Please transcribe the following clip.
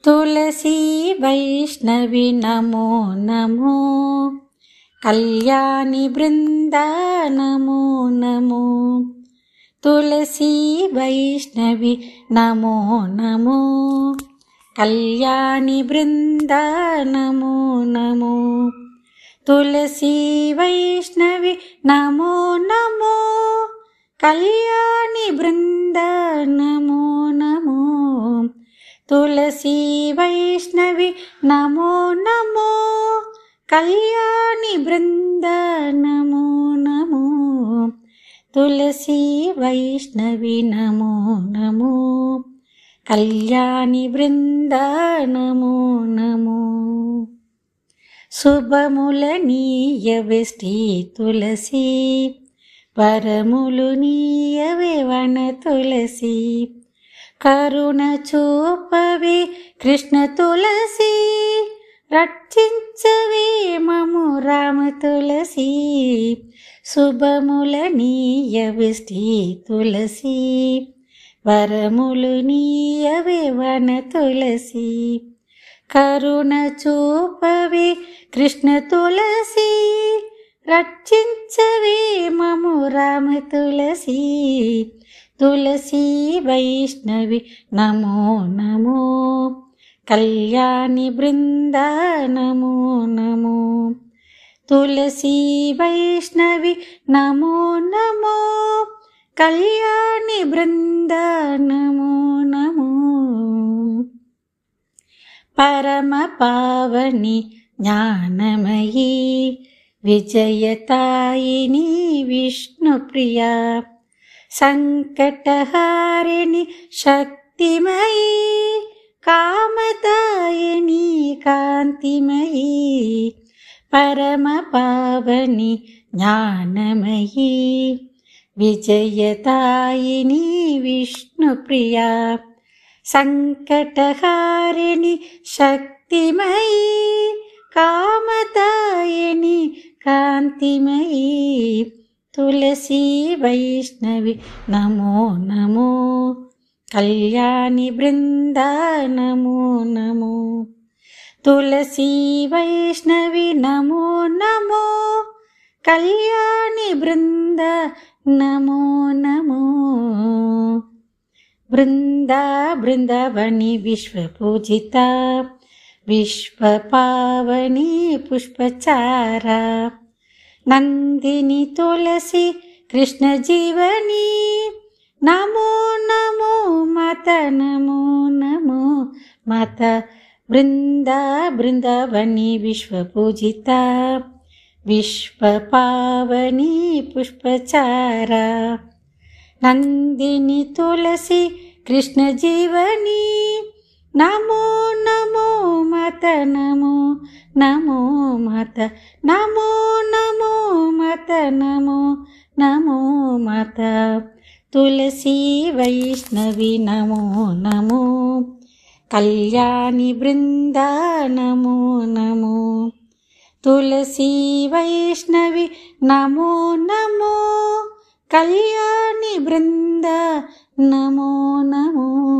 तुलसी वैष्णवी नमो नमो, कल्याणी बृंदा नमो नमो। तुलसी वैष्णवी नमो नमो, कल्याणी बृंदा नमो नमो। तुलसी वैष्णवी नमो नमो, कल्याणी बृंदा नमो नमो। तुलसी वैष्णवी नमो नमो, कल्याणी बृंदा नमो नमो। तुलसी वैष्णवी नमो नमो, कल्याणी बृंदा नमो नमो। शुभमुल नीयवे श्री तुलसी, वरमुलु नीयवे वन तुलसी। करुण చూపవే కృష్ణ తులసి, రక్షించవే మము రామ తులసి। శుభముల నీయవే శ్రీ తులసి, వరములు నీయవే వన తులసి। కరుణ చూపవే కృష్ణ తులసి, రక్షించవే మము రామ తులసి। तुलसी वैष्णवी नमो नमो, कल्याणी बृंदा नमो नमो। तुलसी वैष्णवी नमो नमो, कल्याणी बृंदा नमो नमो। परम पावनी ज्ञानमयी, विजयतायिनी विष्णुप्रिया। संकटहारिणी शक्तिमयी, कामदायिनी कांतिमयी। परम पावनी ज्ञानमयी, विजयदायिनी विष्णुप्रिया। संकटहारिणी शक्तिमयी, कामदायिनी कांतिमयी। तुलसी वैष्णवी नमो नमो, कल्याणी बृंदा नमो नमो। तुलसी वैष्णवी नमो नमो, कल्याणी बृंदा नमो नमो। बृंदा बृंदावनी विश्वपूजिता, विश्वपावनी पुष्पचारा। नंदिनी तुलसी कृष्ण जीवनी, नमो नमो माता नमो नमो माता। बृंदा बृंदावनी विश्वपूजिता, विश्वपावनी पुष्पचारा। नंदिनी तुलसी कृष्ण जीवनी, नमो नमो माता नमो नमो माता। नमो नमो माता नमो नमो माता। तुलसी वैष्णवी नमो नमो, कल्याणी बृंदा नमो नमो। तुलसी वैष्णवी नमो नमो, कल्याणी बृंदा नमो नमो।